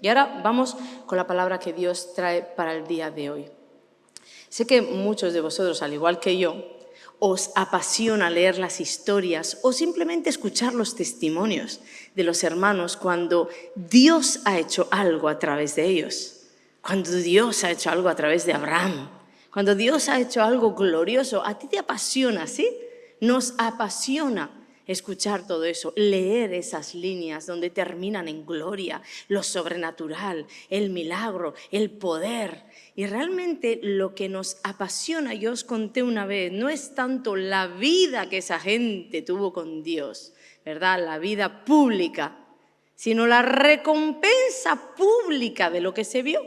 Y ahora vamos con la palabra que Dios trae para el día de hoy. Sé que muchos de vosotros, al igual que yo, os apasiona leer las historias o simplemente escuchar los testimonios de los hermanos cuando Dios ha hecho algo a través de ellos, cuando Dios ha hecho algo a través de Abraham, cuando Dios ha hecho algo glorioso. A ti te apasiona, ¿sí? Nos apasiona escuchar todo eso, leer esas líneas donde terminan en gloria, lo sobrenatural, el milagro, el poder. Y realmente lo que nos apasiona, yo os conté una vez, no es tanto la vida que esa gente tuvo con Dios, ¿verdad? La vida pública, sino la recompensa pública de lo que se vio.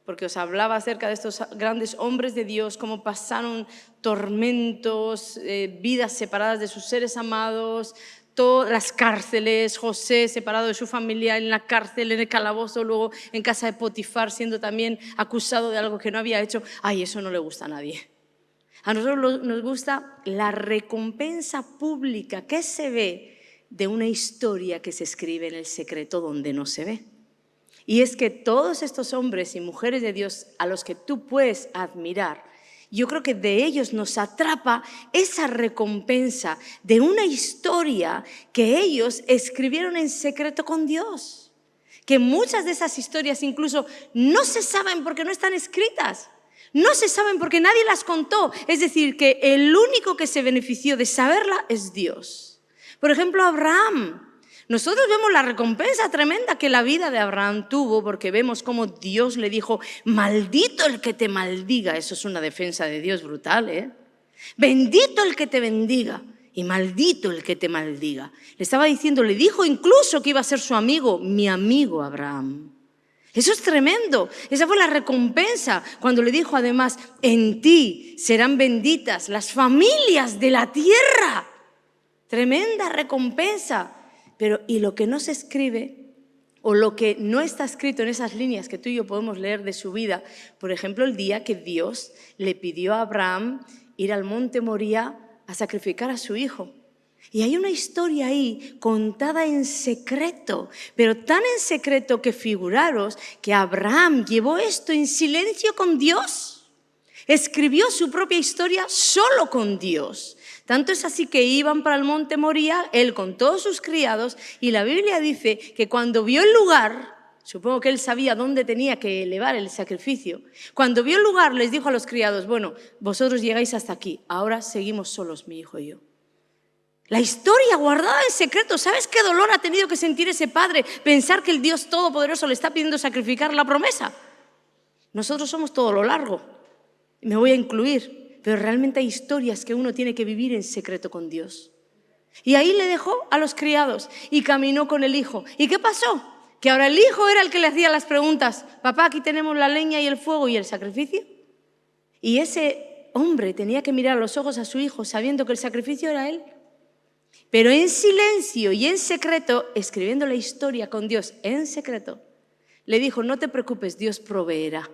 Porque os hablaba acerca de estos grandes hombres de Dios, cómo pasaron tormentos, vidas separadas de sus seres amados, todas las cárceles, José separado de su familia en la cárcel, en el calabozo, luego en casa de Potifar siendo también acusado de algo que no había hecho. Ay, eso no le gusta a nadie. A nosotros nos gusta la recompensa pública que se ve de una historia que se escribe en el secreto donde no se ve. Y es que todos estos hombres y mujeres de Dios a los que tú puedes admirar, yo creo que de ellos nos atrapa esa recompensa de una historia que ellos escribieron en secreto con Dios. Que muchas de esas historias incluso no se saben porque no están escritas. No se saben porque nadie las contó. Es decir, que el único que se benefició de saberla es Dios. Por ejemplo, Abraham. Nosotros vemos la recompensa tremenda que la vida de Abraham tuvo porque vemos cómo Dios le dijo, maldito el que te maldiga. Eso es una defensa de Dios brutal, ¿eh? Bendito el que te bendiga y maldito el que te maldiga. Le estaba diciendo, le dijo incluso que iba a ser su amigo, mi amigo Abraham. Eso es tremendo. Esa fue la recompensa cuando le dijo además, en ti serán benditas las familias de la tierra. Tremenda recompensa. Pero, y lo que no se escribe, o lo que no está escrito en esas líneas que tú y yo podemos leer de su vida, por ejemplo, el día que Dios le pidió a Abraham ir al monte Moría a sacrificar a su hijo. Y hay una historia ahí contada en secreto, pero tan en secreto que figuraros que Abraham llevó esto en silencio con Dios. Escribió su propia historia solo con Dios. Tanto es así que iban para el monte Moría, él con todos sus criados, y la Biblia dice que cuando vio el lugar, supongo que él sabía dónde tenía que elevar el sacrificio, cuando vio el lugar les dijo a los criados, bueno, vosotros llegáis hasta aquí, ahora seguimos solos mi hijo y yo. La historia guardada en secreto, ¿sabes qué dolor ha tenido que sentir ese padre? Pensar que el Dios Todopoderoso le está pidiendo sacrificar la promesa. Nosotros somos todo lo largo, me voy a incluir. Pero realmente hay historias que uno tiene que vivir en secreto con Dios. Y ahí le dejó a los criados y caminó con el hijo. ¿Y qué pasó? Que ahora el hijo era el que le hacía las preguntas. Papá, aquí tenemos la leña y el fuego y el sacrificio. Y ese hombre tenía que mirar a los ojos a su hijo sabiendo que el sacrificio era él. Pero en silencio y en secreto, escribiendo la historia con Dios en secreto, le dijo, no te preocupes, Dios proveerá.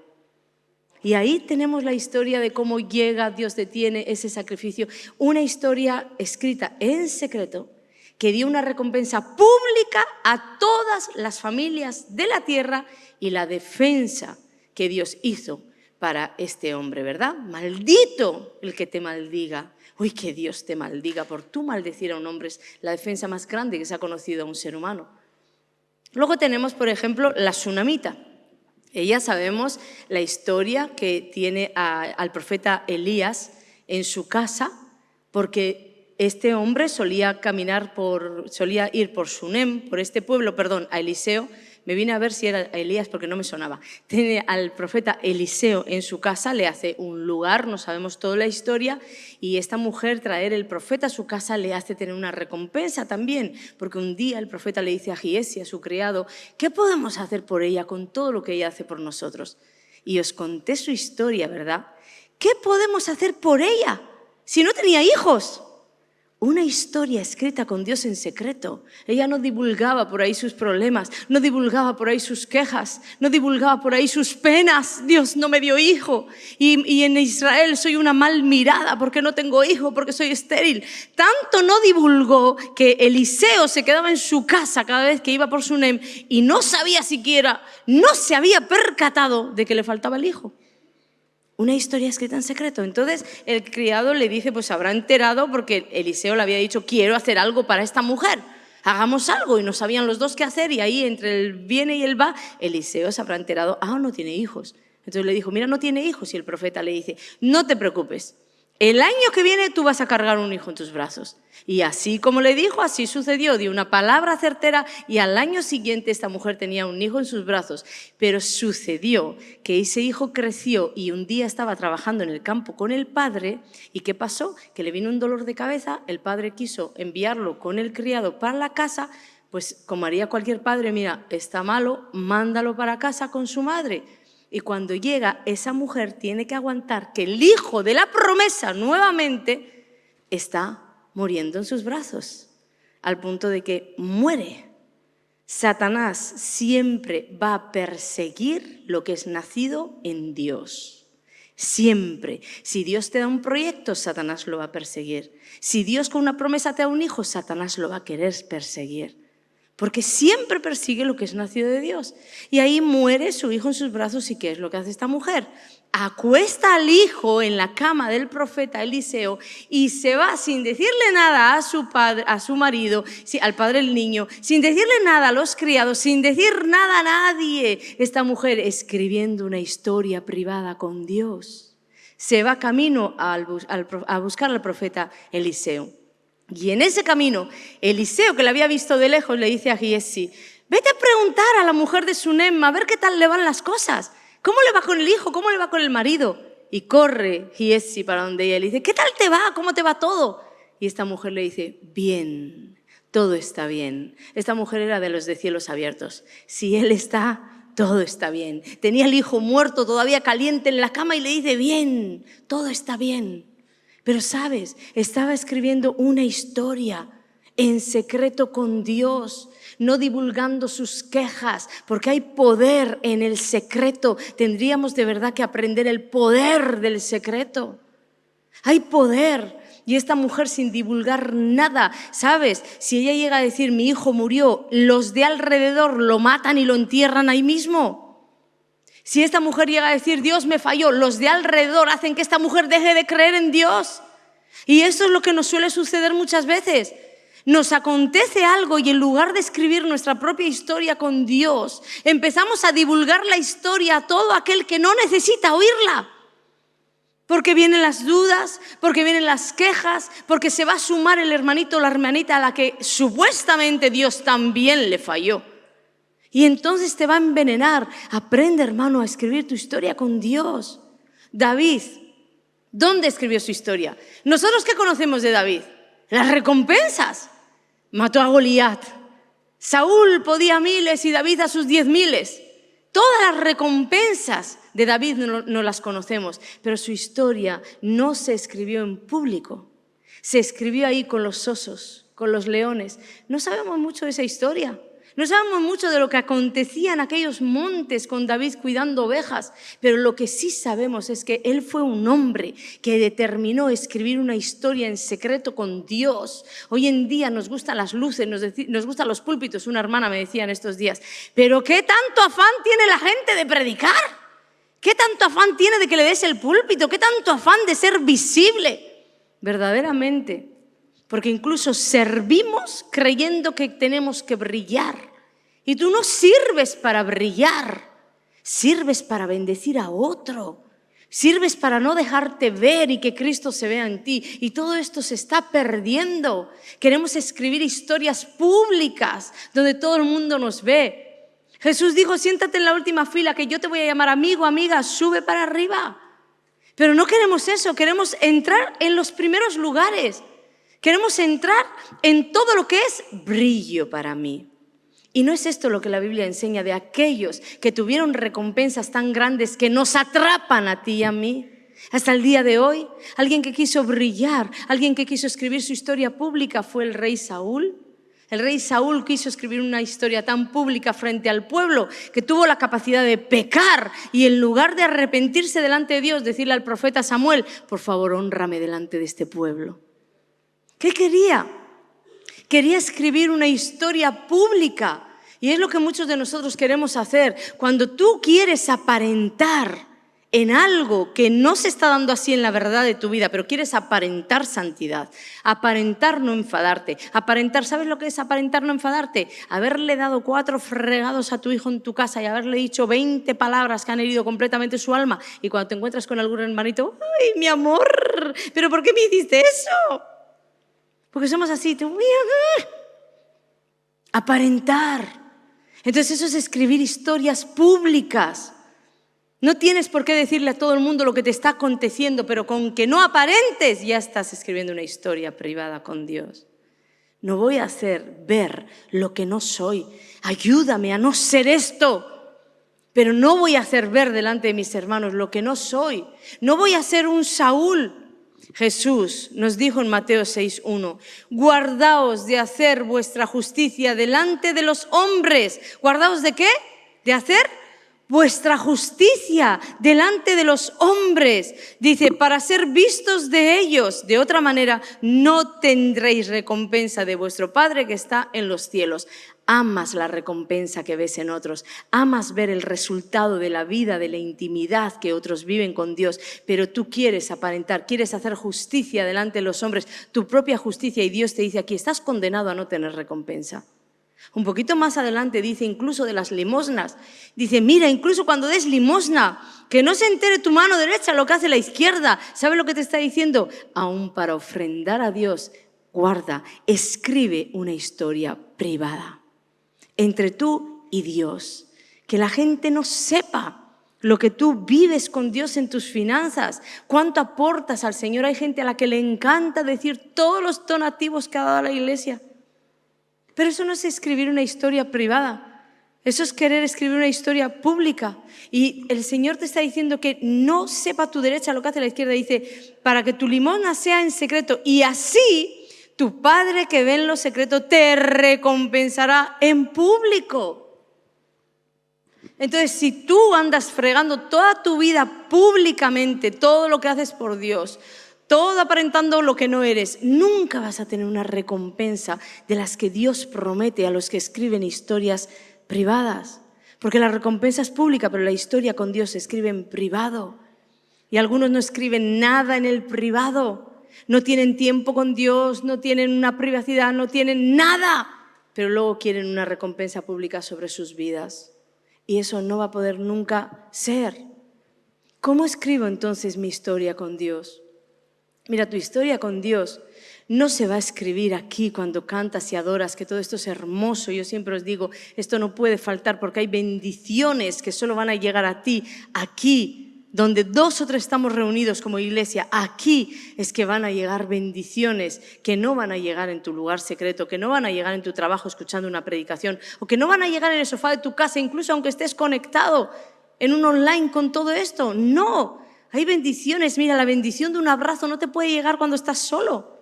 Y ahí tenemos la historia de cómo llega, Dios detiene ese sacrificio. Una historia escrita en secreto que dio una recompensa pública a todas las familias de la tierra y la defensa que Dios hizo para este hombre, ¿verdad? Maldito el que te maldiga. Uy, que Dios te maldiga por tú maldecir a un hombre. Es la defensa más grande que se ha conocido a un ser humano. Luego tenemos, por ejemplo, la tsunamita. Ella sabemos la historia que tiene al profeta Elías en su casa, porque este hombre solía ir por Sunem, por este pueblo, a Eliseo. Me vine a ver si era Elías porque no me sonaba. Tiene al profeta Eliseo en su casa, le hace un lugar, no sabemos toda la historia, y esta mujer traer el profeta a su casa le hace tener una recompensa también, porque un día el profeta le dice a Giesi, a su criado, ¿qué podemos hacer por ella con todo lo que ella hace por nosotros? Y os conté su historia, ¿verdad? ¿Qué podemos hacer por ella si no tenía hijos? Una historia escrita con Dios en secreto. Ella no divulgaba por ahí sus problemas, no divulgaba por ahí sus quejas, no divulgaba por ahí sus penas. Dios no me dio hijo y en Israel soy una mal mirada porque no tengo hijo, porque soy estéril. Tanto no divulgó que Eliseo se quedaba en su casa cada vez que iba por Sunem y no sabía siquiera, no se había percatado de que le faltaba el hijo. Una historia escrita en secreto. Entonces el criado le dice, pues se habrá enterado porque Eliseo le había dicho, quiero hacer algo para esta mujer, hagamos algo. Y no sabían los dos qué hacer y ahí entre el viene y el va, Eliseo se habrá enterado, no tiene hijos. Entonces le dijo, mira, no tiene hijos. Y el profeta le dice, no te preocupes, el año que viene tú vas a cargar un hijo en tus brazos. Y así como le dijo, así sucedió. Dio una palabra certera y al año siguiente esta mujer tenía un hijo en sus brazos. Pero sucedió que ese hijo creció y un día estaba trabajando en el campo con el padre. ¿Y qué pasó? Que le vino un dolor de cabeza. El padre quiso enviarlo con el criado para la casa. Pues como haría cualquier padre, mira, está malo, mándalo para casa con su madre. Y cuando llega, esa mujer tiene que aguantar que el hijo de la promesa nuevamente está muriendo en sus brazos, al punto de que muere. Satanás siempre va a perseguir lo que es nacido en Dios. Siempre. Si Dios te da un proyecto, Satanás lo va a perseguir. Si Dios con una promesa te da un hijo, Satanás lo va a querer perseguir. Porque siempre persigue lo que es nacido de Dios. Y ahí muere su hijo en sus brazos. ¿Y qué es lo que hace esta mujer? Acuesta al hijo en la cama del profeta Eliseo y se va sin decirle nada a su padre, a su marido, al padre del niño, sin decirle nada a los criados, sin decir nada a nadie. Esta mujer escribiendo una historia privada con Dios. Se va camino a buscar al profeta Eliseo. Y en ese camino, Eliseo, que la había visto de lejos, le dice a Giesi, vete a preguntar a la mujer de Sunem, a ver qué tal le van las cosas. ¿Cómo le va con el hijo? ¿Cómo le va con el marido? Y corre Giesi para donde ella le dice, ¿qué tal te va? ¿Cómo te va todo? Y esta mujer le dice, bien, todo está bien. Esta mujer era de los de cielos abiertos. Si él está, todo está bien. Tenía el hijo muerto, todavía caliente en la cama y le dice, bien, todo está bien. Pero sabes, estaba escribiendo una historia en secreto con Dios, no divulgando sus quejas, porque hay poder en el secreto. Tendríamos de verdad que aprender el poder del secreto. Hay poder. Y esta mujer sin divulgar nada, ¿sabes? Si ella llega a decir, mi hijo murió, los de alrededor lo matan y lo entierran ahí mismo. Si esta mujer llega a decir, Dios me falló, los de alrededor hacen que esta mujer deje de creer en Dios. Y eso es lo que nos suele suceder muchas veces. Nos acontece algo y en lugar de escribir nuestra propia historia con Dios, empezamos a divulgar la historia a todo aquel que no necesita oírla. Porque vienen las dudas, porque vienen las quejas, porque se va a sumar el hermanito o la hermanita a la que supuestamente Dios también le falló. Y entonces te va a envenenar. Aprende, hermano, a escribir tu historia con Dios. David, ¿dónde escribió su historia? ¿Nosotros qué conocemos de David? Las recompensas. Mató a Goliat. Saúl podía 1000 y David a sus 10.000. Todas las recompensas de David no las conocemos, pero su historia no se escribió en público. Se escribió ahí con los osos, con los leones. No sabemos mucho de esa historia. No sabemos mucho de lo que acontecía en aquellos montes con David cuidando ovejas, pero lo que sí sabemos es que él fue un hombre que determinó escribir una historia en secreto con Dios. Hoy en día nos gustan las luces, nos gustan los púlpitos. Una hermana me decía en estos días, pero ¿qué tanto afán tiene la gente de predicar? ¿Qué tanto afán tiene de que le des el púlpito? ¿Qué tanto afán de ser visible? Verdaderamente. Porque incluso servimos creyendo que tenemos que brillar. Y tú no sirves para brillar, sirves para bendecir a otro. Sirves para no dejarte ver y que Cristo se vea en ti. Y todo esto se está perdiendo. Queremos escribir historias públicas donde todo el mundo nos ve. Jesús dijo, siéntate en la última fila que yo te voy a llamar amigo, amiga, sube para arriba. Pero no queremos eso, queremos entrar en los primeros lugares. Queremos entrar en todo lo que es brillo para mí. Y no es esto lo que la Biblia enseña de aquellos que tuvieron recompensas tan grandes que nos atrapan a ti y a mí. Hasta el día de hoy, alguien que quiso brillar, alguien que quiso escribir su historia pública fue el rey Saúl. El rey Saúl quiso escribir una historia tan pública frente al pueblo que tuvo la capacidad de pecar y en lugar de arrepentirse delante de Dios, decirle al profeta Samuel, por favor, hónrame delante de este pueblo. ¿Qué quería? Quería escribir una historia pública y es lo que muchos de nosotros queremos hacer. Cuando tú quieres aparentar en algo que no se está dando así en la verdad de tu vida, pero quieres aparentar santidad, aparentar no enfadarte, aparentar, ¿sabes lo que es aparentar no enfadarte? Haberle dado 4 fregados a tu hijo en tu casa y haberle dicho 20 palabras que han herido completamente su alma y cuando te encuentras con algún hermanito, ¡ay, mi amor! ¿Pero por qué me hiciste eso? Porque somos así, te voy a aparentar. Entonces eso es escribir historias públicas. No tienes por qué decirle a todo el mundo lo que te está aconteciendo, pero con que no aparentes ya estás escribiendo una historia privada con Dios. No voy a hacer ver lo que no soy. Ayúdame a no ser esto, pero no voy a hacer ver delante de mis hermanos lo que no soy. No voy a ser un Saúl. Jesús nos dijo en Mateo 6:1, guardaos de hacer vuestra justicia delante de los hombres. ¿Guardaos de qué? De hacer vuestra justicia delante de los hombres, dice, para ser vistos de ellos. De otra manera, no tendréis recompensa de vuestro Padre que está en los cielos. Amas la recompensa que ves en otros, amas ver el resultado de la vida, de la intimidad que otros viven con Dios, pero tú quieres aparentar, quieres hacer justicia delante de los hombres, tu propia justicia, y Dios te dice aquí, estás condenado a no tener recompensa. Un poquito más adelante dice incluso de las limosnas. Dice, mira, incluso cuando des limosna, que no se entere tu mano derecha lo que hace la izquierda. ¿Sabes lo que te está diciendo? Aún para ofrendar a Dios, guarda, escribe una historia privada entre tú y Dios. Que la gente no sepa lo que tú vives con Dios en tus finanzas, cuánto aportas al Señor. Hay gente a la que le encanta decir todos los donativos que ha dado a la iglesia. Pero eso no es escribir una historia privada, eso es querer escribir una historia pública. Y el Señor te está diciendo que no sepa tu derecha lo que hace la izquierda. Dice, para que tu limosna sea en secreto y así tu Padre que ve en lo secreto te recompensará en público. Entonces, si tú andas fregando toda tu vida públicamente, todo lo que haces por Dios, todo aparentando lo que no eres, nunca vas a tener una recompensa de las que Dios promete a los que escriben historias privadas. Porque la recompensa es pública, pero la historia con Dios se escribe en privado. Y algunos no escriben nada en el privado. No tienen tiempo con Dios, no tienen una privacidad, no tienen nada. Pero luego quieren una recompensa pública sobre sus vidas. Y eso no va a poder nunca ser. ¿Cómo escribo entonces mi historia con Dios? Mira, tu historia con Dios no se va a escribir aquí cuando cantas y adoras, que todo esto es hermoso. Yo siempre os digo, esto no puede faltar porque hay bendiciones que solo van a llegar a ti aquí, donde 2 o 3 estamos reunidos como iglesia. Aquí es que van a llegar bendiciones que no van a llegar en tu lugar secreto, que no van a llegar en tu trabajo escuchando una predicación o que no van a llegar en el sofá de tu casa, incluso aunque estés conectado en un online con todo esto. No. Hay bendiciones, mira, la bendición de un abrazo no te puede llegar cuando estás solo,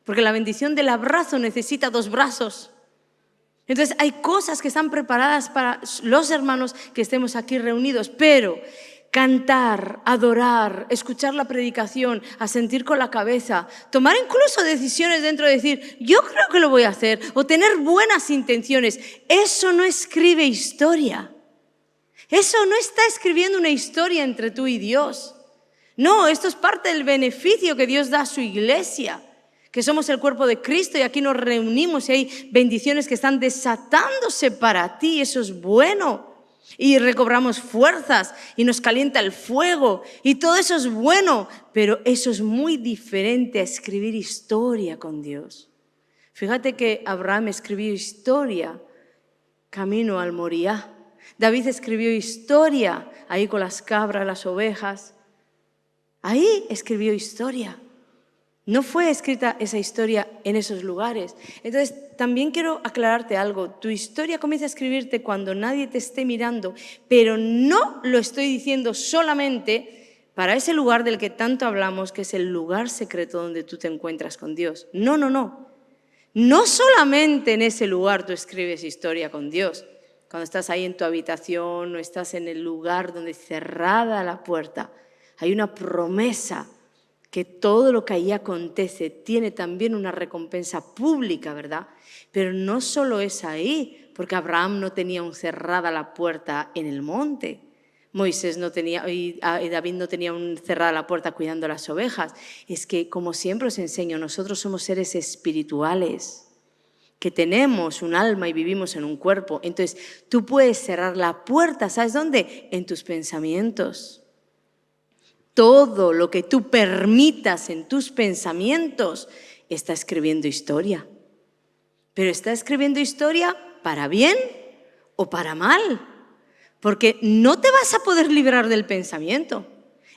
porque la bendición del abrazo necesita 2 brazos. Entonces hay cosas que están preparadas para los hermanos que estemos aquí reunidos, pero cantar, adorar, escuchar la predicación, asentir con la cabeza, tomar incluso decisiones dentro de decir, yo creo que lo voy a hacer, o tener buenas intenciones, eso no escribe historia. Eso no está escribiendo una historia entre tú y Dios. No, esto es parte del beneficio que Dios da a su iglesia, que somos el cuerpo de Cristo y aquí nos reunimos y hay bendiciones que están desatándose para ti. Eso es bueno. Y recobramos fuerzas y nos calienta el fuego y todo eso es bueno, pero eso es muy diferente a escribir historia con Dios. Fíjate que Abraham escribió historia camino al Moriah. David escribió historia ahí con las cabras, las ovejas. Ahí escribió historia. No fue escrita esa historia en esos lugares. Entonces, también quiero aclararte algo. Tu historia comienza a escribirte cuando nadie te esté mirando, pero no lo estoy diciendo solamente para ese lugar del que tanto hablamos, que es el lugar secreto donde tú te encuentras con Dios. No, no, no. No solamente en ese lugar tú escribes historia con Dios. Cuando estás ahí en tu habitación o estás en el lugar donde cerrada la puerta, hay una promesa que todo lo que ahí acontece tiene también una recompensa pública, ¿verdad? Pero no solo es ahí, porque Abraham no tenía aún cerrada la puerta en el monte. Moisés no tenía, y David no tenía aún cerrada la puerta cuidando las ovejas. Es que, como siempre os enseño, nosotros somos seres espirituales, que tenemos un alma y vivimos en un cuerpo. Entonces, tú puedes cerrar la puerta, ¿sabes dónde? En tus pensamientos. Todo lo que tú permitas en tus pensamientos está escribiendo historia. Pero está escribiendo historia para bien o para mal. Porque no te vas a poder librar del pensamiento.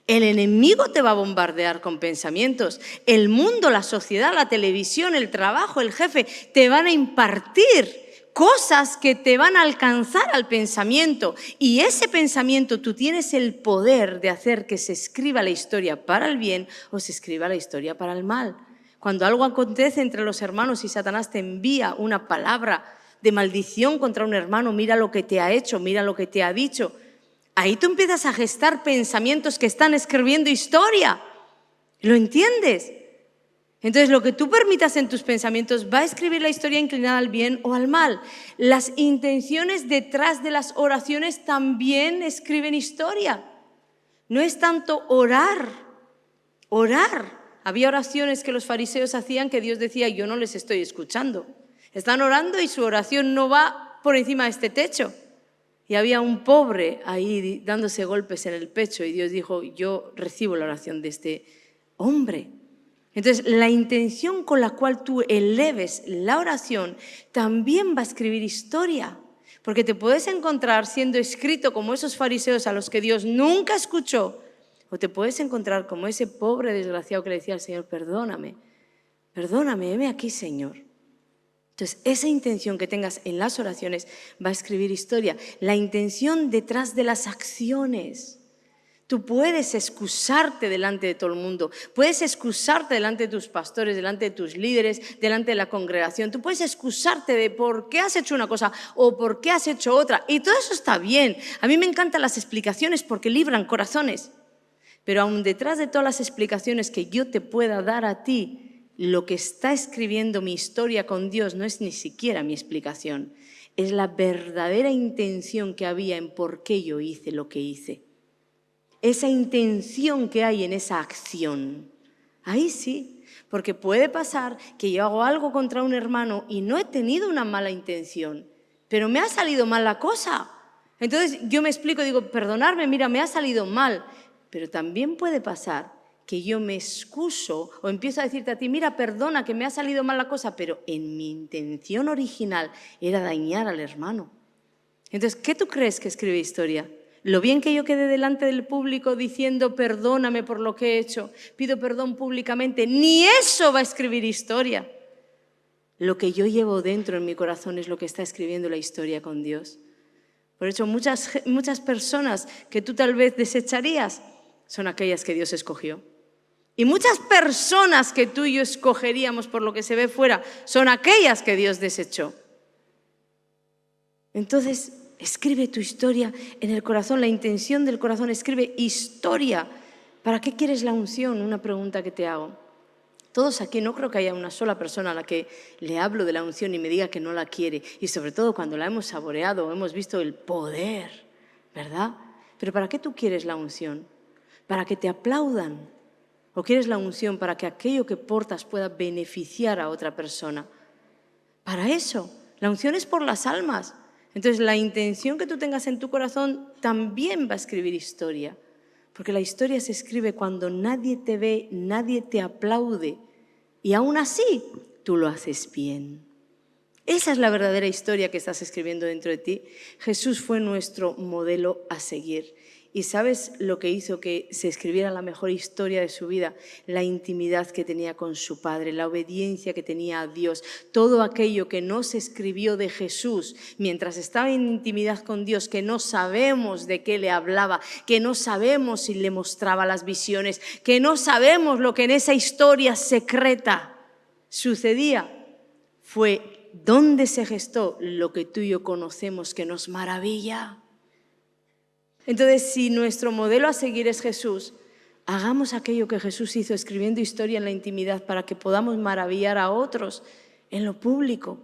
El enemigo te va a bombardear con pensamientos. El mundo, la sociedad, la televisión, el trabajo, el jefe, te van a impartir cosas que te van a alcanzar al pensamiento. Y ese pensamiento tú tienes el poder de hacer que se escriba la historia para el bien o se escriba la historia para el mal. Cuando algo acontece entre los hermanos y Satanás te envía una palabra de maldición contra un hermano, mira lo que te ha hecho, mira lo que te ha dicho. Ahí tú empiezas a gestar pensamientos que están escribiendo historia. ¿Lo entiendes? Entonces, lo que tú permitas en tus pensamientos va a escribir la historia inclinada al bien o al mal. Las intenciones detrás de las oraciones también escriben historia. No es tanto orar. Había oraciones que los fariseos hacían que Dios decía, yo no les estoy escuchando. Están orando y su oración no va por encima de este techo. Y había un pobre ahí dándose golpes en el pecho y Dios dijo, yo recibo la oración de este hombre. Entonces, la intención con la cual tú eleves la oración también va a escribir historia. Porque te puedes encontrar siendo escrito como esos fariseos a los que Dios nunca escuchó, o te puedes encontrar como ese pobre desgraciado que le decía al Señor, perdóname, heme aquí, Señor. Entonces, esa intención que tengas en las oraciones va a escribir historia. La intención detrás de las acciones. Tú puedes excusarte delante de todo el mundo, puedes excusarte delante de tus pastores, delante de tus líderes, delante de la congregación. Tú puedes excusarte de por qué has hecho una cosa o por qué has hecho otra. Y todo eso está bien. A mí me encantan las explicaciones porque libran corazones. Pero aún detrás de todas las explicaciones que yo te pueda dar a ti, lo que está escribiendo mi historia con Dios no es ni siquiera mi explicación. Es la verdadera intención que había en por qué yo hice lo que hice. Esa intención que hay en esa acción. Ahí sí, porque puede pasar que yo hago algo contra un hermano y no he tenido una mala intención, pero me ha salido mal la cosa. Entonces yo me explico, digo, perdonadme, mira, me ha salido mal. Pero también puede pasar que yo me excuso o empiezo a decirte a ti, mira, perdona, que me ha salido mal la cosa, pero en mi intención original era dañar al hermano. Entonces, ¿qué tú crees que escribe historia? Lo bien que yo quedé delante del público diciendo perdóname por lo que he hecho, pido perdón públicamente, ni eso va a escribir historia. Lo que yo llevo dentro en mi corazón es lo que está escribiendo la historia con Dios. Por eso muchas personas que tú tal vez desecharías son aquellas que Dios escogió. Y muchas personas que tú y yo escogeríamos por lo que se ve fuera son aquellas que Dios desechó. Entonces, escribe tu historia en el corazón, la intención del corazón, escribe historia. ¿Para qué quieres la unción? Una pregunta que te hago. Todos aquí, no creo que haya una sola persona a la que le hablo de la unción y me diga que no la quiere. Y sobre todo cuando la hemos saboreado o hemos visto el poder, ¿verdad? Pero ¿para qué tú quieres la unción? ¿Para que te aplaudan? ¿O quieres la unción para que aquello que portas pueda beneficiar a otra persona? Para eso, la unción es por las almas. Entonces, la intención que tú tengas en tu corazón también va a escribir historia. Porque la historia se escribe cuando nadie te ve, nadie te aplaude. Y aún así, tú lo haces bien. Esa es la verdadera historia que estás escribiendo dentro de ti. Jesús fue nuestro modelo a seguir. ¿Y sabes lo que hizo que se escribiera la mejor historia de su vida? La intimidad que tenía con su Padre, la obediencia que tenía a Dios. Todo aquello que no se escribió de Jesús mientras estaba en intimidad con Dios, que no sabemos de qué le hablaba, que no sabemos si le mostraba las visiones, que no sabemos lo que en esa historia secreta sucedía, fue donde se gestó lo que tú y yo conocemos que nos maravilla. Entonces, si nuestro modelo a seguir es Jesús, hagamos aquello que Jesús hizo, escribiendo historia en la intimidad para que podamos maravillar a otros en lo público.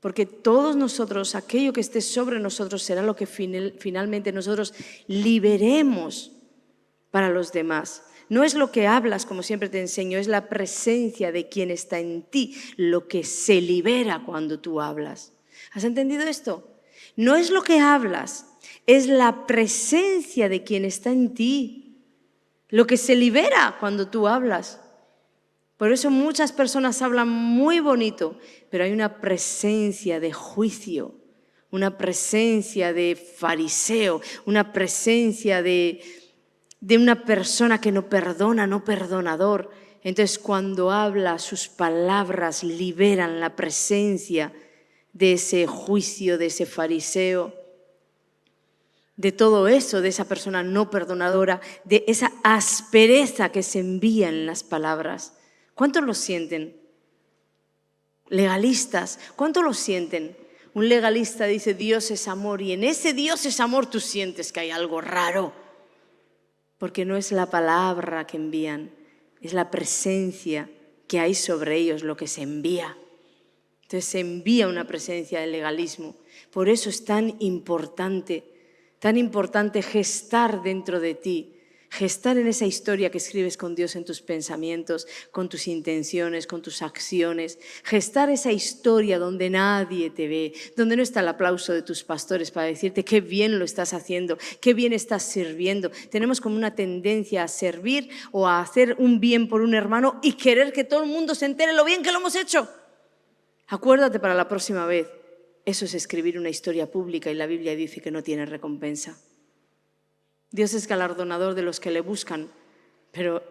Porque todos nosotros, aquello que esté sobre nosotros será lo que finalmente nosotros liberemos para los demás. No es lo que hablas, como siempre te enseño, es la presencia de quien está en ti, lo que se libera cuando tú hablas. ¿Has entendido esto? No es lo que hablas, es la presencia de quien está en ti, lo que se libera cuando tú hablas. Por eso muchas personas hablan muy bonito, pero hay una presencia de juicio, una presencia de fariseo, una presencia de una persona que no perdona, no perdonador. Entonces, cuando habla, sus palabras liberan la presencia de ese juicio, de ese fariseo, de todo eso, de esa persona no perdonadora, de esa aspereza que se envía en las palabras. ¿Cuántos lo sienten? Legalistas, ¿cuántos lo sienten? Un legalista dice Dios es amor y en ese Dios es amor tú sientes que hay algo raro. Porque no es la palabra que envían, es la presencia que hay sobre ellos lo que se envía. Entonces se envía una presencia del legalismo. Por eso es tan importante gestar dentro de ti, gestar en esa historia que escribes con Dios en tus pensamientos, con tus intenciones, con tus acciones, gestar esa historia donde nadie te ve, donde no está el aplauso de tus pastores para decirte qué bien lo estás haciendo, qué bien estás sirviendo. Tenemos como una tendencia a servir o a hacer un bien por un hermano y querer que todo el mundo se entere lo bien que lo hemos hecho. Acuérdate para la próxima vez, eso es escribir una historia pública y la Biblia dice que no tiene recompensa. Dios es galardonador de los que le buscan, pero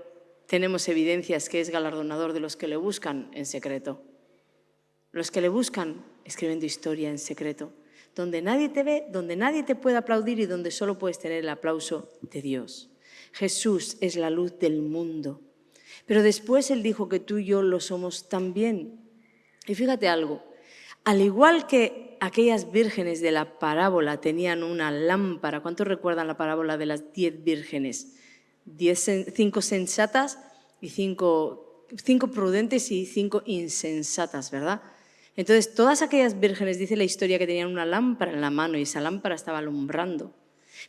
tenemos evidencias que es galardonador de los que le buscan en secreto. Los que le buscan escribiendo historia en secreto, donde nadie te ve, donde nadie te puede aplaudir y donde solo puedes tener el aplauso de Dios. Jesús es la luz del mundo, pero después Él dijo que tú y yo lo somos también. Y fíjate algo, al igual que aquellas vírgenes de la parábola tenían una lámpara. ¿Cuántos recuerdan la parábola de las 10 vírgenes? 5 sensatas y 5 prudentes y 5 insensatas, ¿verdad? Entonces, todas aquellas vírgenes, dice la historia, que tenían una lámpara en la mano y esa lámpara estaba alumbrando.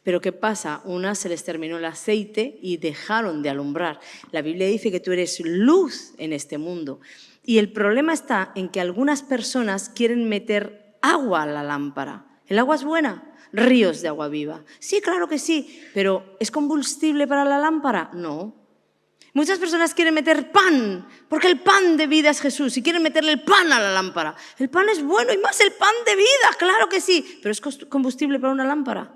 Pero ¿qué pasa? Unas se les terminó el aceite y dejaron de alumbrar. La Biblia dice que tú eres luz en este mundo. Y el problema está en que algunas personas quieren meter agua a la lámpara. ¿El agua es buena? Ríos de agua viva. Sí, claro que sí, pero ¿es combustible para la lámpara? No. Muchas personas quieren meter pan, porque el pan de vida es Jesús, y quieren meterle el pan a la lámpara. El pan es bueno y más el pan de vida, claro que sí, pero ¿es combustible para una lámpara?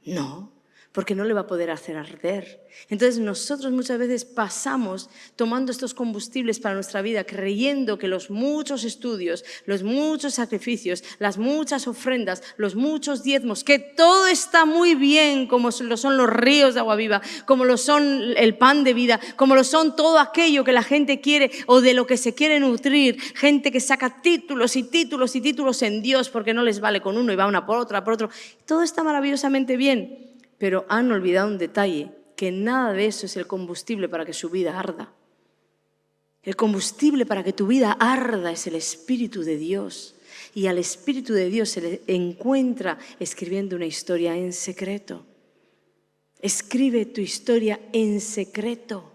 No, porque no le va a poder hacer arder. Entonces nosotros muchas veces pasamos tomando estos combustibles para nuestra vida, creyendo que los muchos estudios, los muchos sacrificios, las muchas ofrendas, los muchos diezmos, que todo está muy bien, como lo son los ríos de agua viva, como lo son el pan de vida, como lo son todo aquello que la gente quiere o de lo que se quiere nutrir, gente que saca títulos y títulos y títulos en Dios porque no les vale con uno y va una por otra, por otro. Todo está maravillosamente bien. Pero han olvidado un detalle, que nada de eso es el combustible para que su vida arda. El combustible para que tu vida arda es el Espíritu de Dios. Y al Espíritu de Dios se le encuentra escribiendo una historia en secreto. Escribe tu historia en secreto,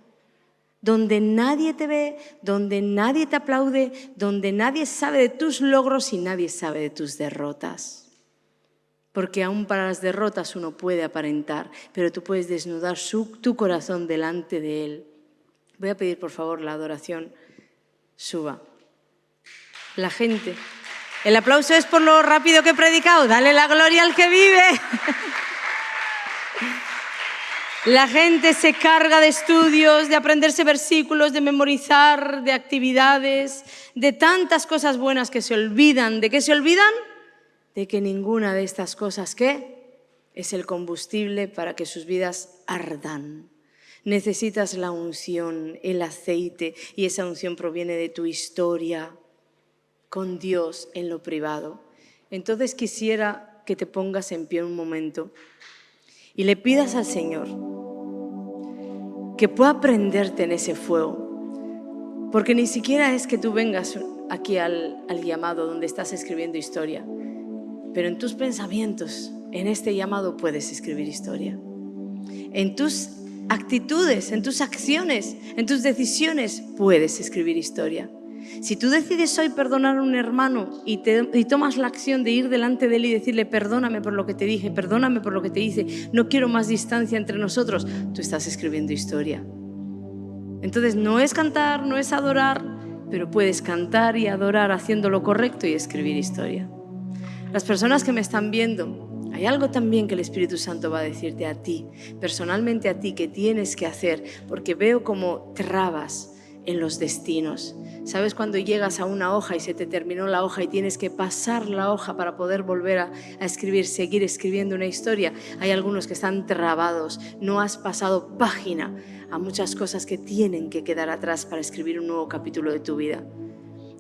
donde nadie te ve, donde nadie te aplaude, donde nadie sabe de tus logros y nadie sabe de tus derrotas. Porque aún para las derrotas uno puede aparentar, pero tú puedes desnudar tu corazón delante de Él. Voy a pedir, por favor, la adoración suba. La gente El aplauso es por lo rápido que he predicado. Dale la gloria al que vive. La gente se carga de estudios, de aprenderse versículos, de memorizar, de actividades, de tantas cosas buenas que se olvidan. ¿De qué se olvidan? De que ninguna de estas cosas, ¿qué? Es el combustible para que sus vidas ardan. Necesitas la unción, el aceite, y esa unción proviene de tu historia con Dios en lo privado. Entonces quisiera que te pongas en pie un momento y le pidas al Señor que pueda prenderte en ese fuego, porque ni siquiera es que tú vengas aquí al llamado donde estás escribiendo historia, pero en tus pensamientos, en este llamado puedes escribir historia. En tus actitudes, en tus acciones, en tus decisiones puedes escribir historia. Si tú decides hoy perdonar a un hermano y tomas la acción de ir delante de él y decirle perdóname por lo que te dije, perdóname por lo que te hice, no quiero más distancia entre nosotros, tú estás escribiendo historia. Entonces no es cantar, no es adorar, pero puedes cantar y adorar haciendo lo correcto y escribir historia. Las personas que me están viendo, hay algo también que el Espíritu Santo va a decirte a ti, personalmente a ti, que tienes que hacer, porque veo como trabas en los destinos. ¿Sabes cuando llegas a una hoja y se te terminó la hoja y tienes que pasar la hoja para poder volver a escribir, seguir escribiendo una historia? Hay algunos que están trabados, no has pasado página a muchas cosas que tienen que quedar atrás para escribir un nuevo capítulo de tu vida.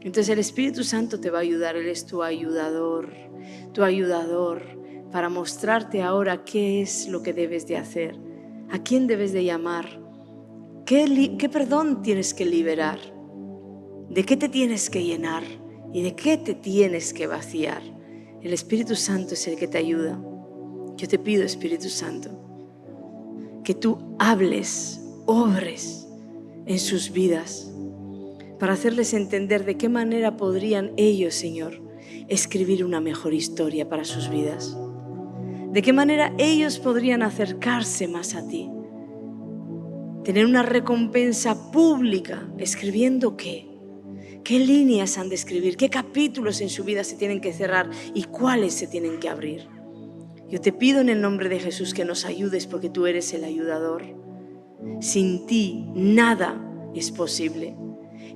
Entonces el Espíritu Santo te va a ayudar, Él es tu ayudador para mostrarte ahora qué es lo que debes de hacer, a quién debes de llamar, qué perdón tienes que liberar, de qué te tienes que llenar y de qué te tienes que vaciar. El Espíritu Santo es el que te ayuda. Yo te pido, Espíritu Santo, que tú hables, obres en sus vidas para hacerles entender de qué manera podrían ellos, Señor, escribir una mejor historia para sus vidas. De qué manera ellos podrían acercarse más a ti. Tener una recompensa pública, escribiendo qué líneas han de escribir, qué capítulos en su vida se tienen que cerrar y cuáles se tienen que abrir. Yo te pido en el nombre de Jesús que nos ayudes, porque tú eres el ayudador. Sin ti nada es posible.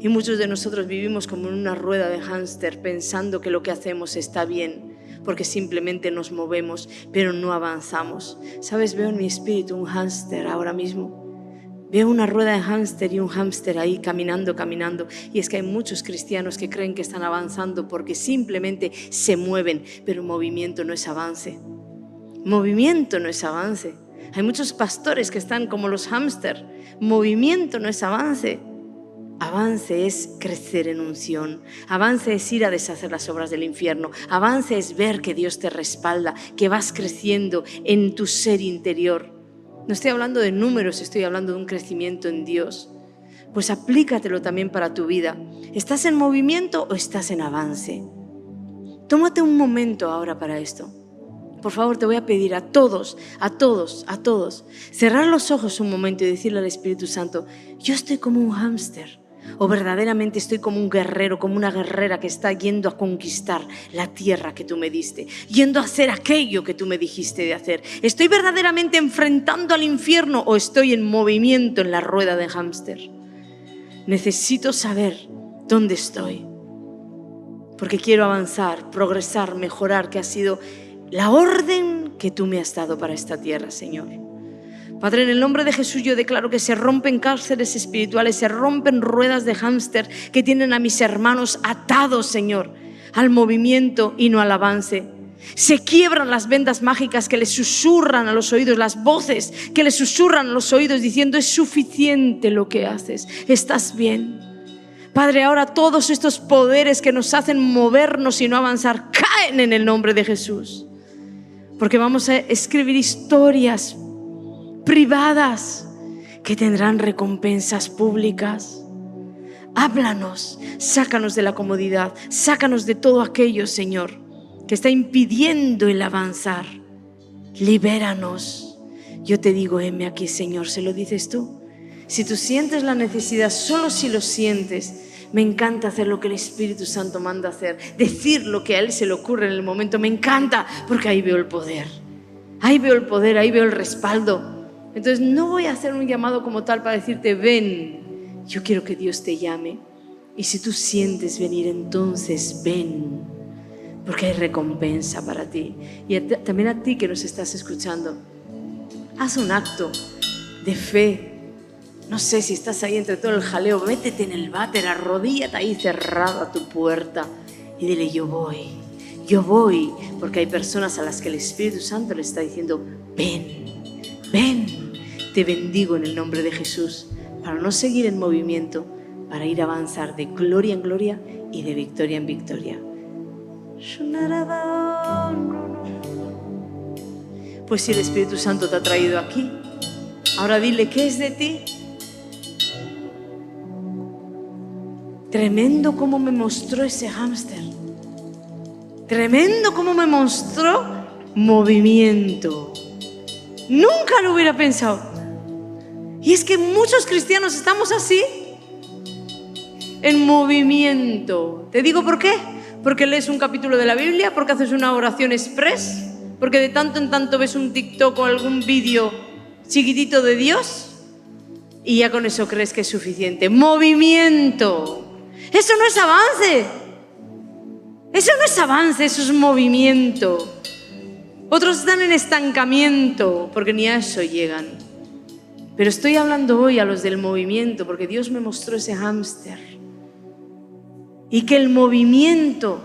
Y muchos de nosotros vivimos como en una rueda de hámster, pensando que lo que hacemos está bien, porque simplemente nos movemos, pero no avanzamos. ¿Sabes? Veo en mi espíritu un hámster ahora mismo. Veo una rueda de hámster y un hámster ahí caminando. Y es que hay muchos cristianos que creen que están avanzando porque simplemente se mueven, pero movimiento no es avance. Movimiento no es avance. Hay muchos pastores que están como los hámster. Movimiento no es avance. Avance es crecer en unción. Avance es ir a deshacer las obras del infierno. Avance es ver que Dios te respalda, que vas creciendo en tu ser interior. No estoy hablando de números, estoy hablando de un crecimiento en Dios. Pues aplícatelo también para tu vida. ¿Estás en movimiento o estás en avance? Tómate un momento ahora para esto. Por favor, te voy a pedir a todos, cerrar los ojos un momento y decirle al Espíritu Santo, yo estoy como un hámster, o verdaderamente estoy como un guerrero, como una guerrera que está yendo a conquistar la tierra que tú me diste, yendo a hacer aquello que tú me dijiste de hacer. ¿Estoy verdaderamente enfrentando al infierno o estoy en movimiento en la rueda de hámster? Necesito saber dónde estoy, porque quiero avanzar, progresar, mejorar, que ha sido la orden que tú me has dado para esta tierra, Señor. Padre, en el nombre de Jesús yo declaro que se rompen cárceles espirituales, se rompen ruedas de hámster que tienen a mis hermanos atados, Señor, al movimiento y no al avance. Se quiebran las vendas mágicas que les susurran a los oídos, las voces que les susurran a los oídos diciendo, es suficiente lo que haces, estás bien. Padre, ahora todos estos poderes que nos hacen movernos y no avanzar caen en el nombre de Jesús. Porque vamos a escribir historias privadas que tendrán recompensas públicas. Háblanos, sácanos de la comodidad, sácanos de todo aquello, Señor, que está impidiendo el avanzar. Libéranos. Yo te digo, heme aquí, Señor, ¿se lo dices tú? Si tú sientes la necesidad, solo si lo sientes, Me encanta hacer lo que el Espíritu Santo manda hacer, decir lo que a Él se le ocurre en el momento. Me encanta porque ahí veo el poder. Ahí veo el poder, ahí veo el respaldo. Entonces no voy a hacer un llamado como tal para decirte ven. Yo quiero que Dios te llame. Y si tú sientes venir, entonces ven. Porque hay recompensa para ti. Y también a ti que nos estás escuchando. Haz un acto de fe. No sé si estás ahí entre todo el jaleo. Métete en el váter, arrodíllate ahí cerrada a tu puerta. Y dile yo voy. Yo voy. Porque hay personas a las que el Espíritu Santo le está diciendo ven, ven. Te bendigo en el nombre de Jesús. Para no seguir en movimiento. Para ir a avanzar de gloria en gloria y de victoria en victoria. Pues si el Espíritu Santo te ha traído aquí, ahora dile, ¿qué es de ti? Tremendo cómo me mostró ese hámster. Tremendo cómo me mostró movimiento. Nunca lo hubiera pensado. Y es que muchos cristianos estamos así, en movimiento. ¿Te digo por qué? Porque lees un capítulo de la Biblia, porque haces una oración express, porque de tanto en tanto ves un TikTok o algún vídeo chiquitito de Dios y ya con eso crees que es suficiente. Movimiento. Eso no es avance. Eso no es avance, eso es movimiento. Otros están en estancamiento porque ni a eso llegan. Pero estoy hablando hoy a los del movimiento porque Dios me mostró ese hámster. Y que el movimiento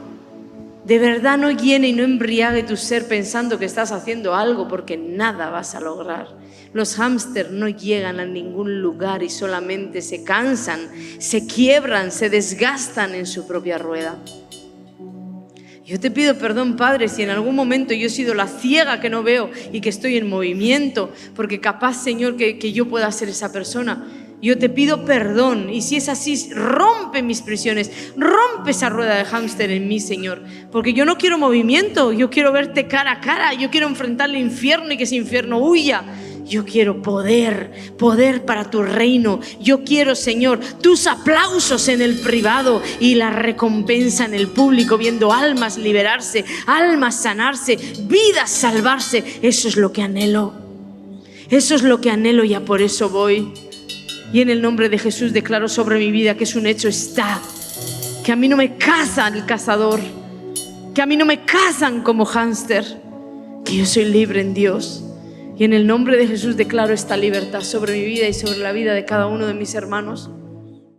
de verdad no llene y no embriague tu ser pensando que estás haciendo algo, porque nada vas a lograr. Los hámsters no llegan a ningún lugar y solamente se cansan, se quiebran, se desgastan en su propia rueda. Yo te pido perdón, Padre, si en algún momento yo he sido la ciega que no veo y que estoy en movimiento, porque capaz, Señor, que yo pueda ser esa persona. Yo te pido perdón, y si es así, rompe mis prisiones, rompe esa rueda de hámster en mí, Señor, porque yo no quiero movimiento, yo quiero verte cara a cara, yo quiero enfrentar el infierno y que ese infierno huya. Yo quiero poder para tu reino. Yo quiero, Señor, tus aplausos en el privado y la recompensa en el público, viendo almas liberarse, almas sanarse, vidas salvarse. Eso es lo que anhelo. Eso es lo que anhelo, y a por eso voy. Y en el nombre de Jesús declaro sobre mi vida que es un hecho está, que a mí no me caza el cazador, que a mí no me cazan como hámster, que yo soy libre en Dios. Y en el nombre de Jesús declaro esta libertad sobre mi vida y sobre la vida de cada uno de mis hermanos.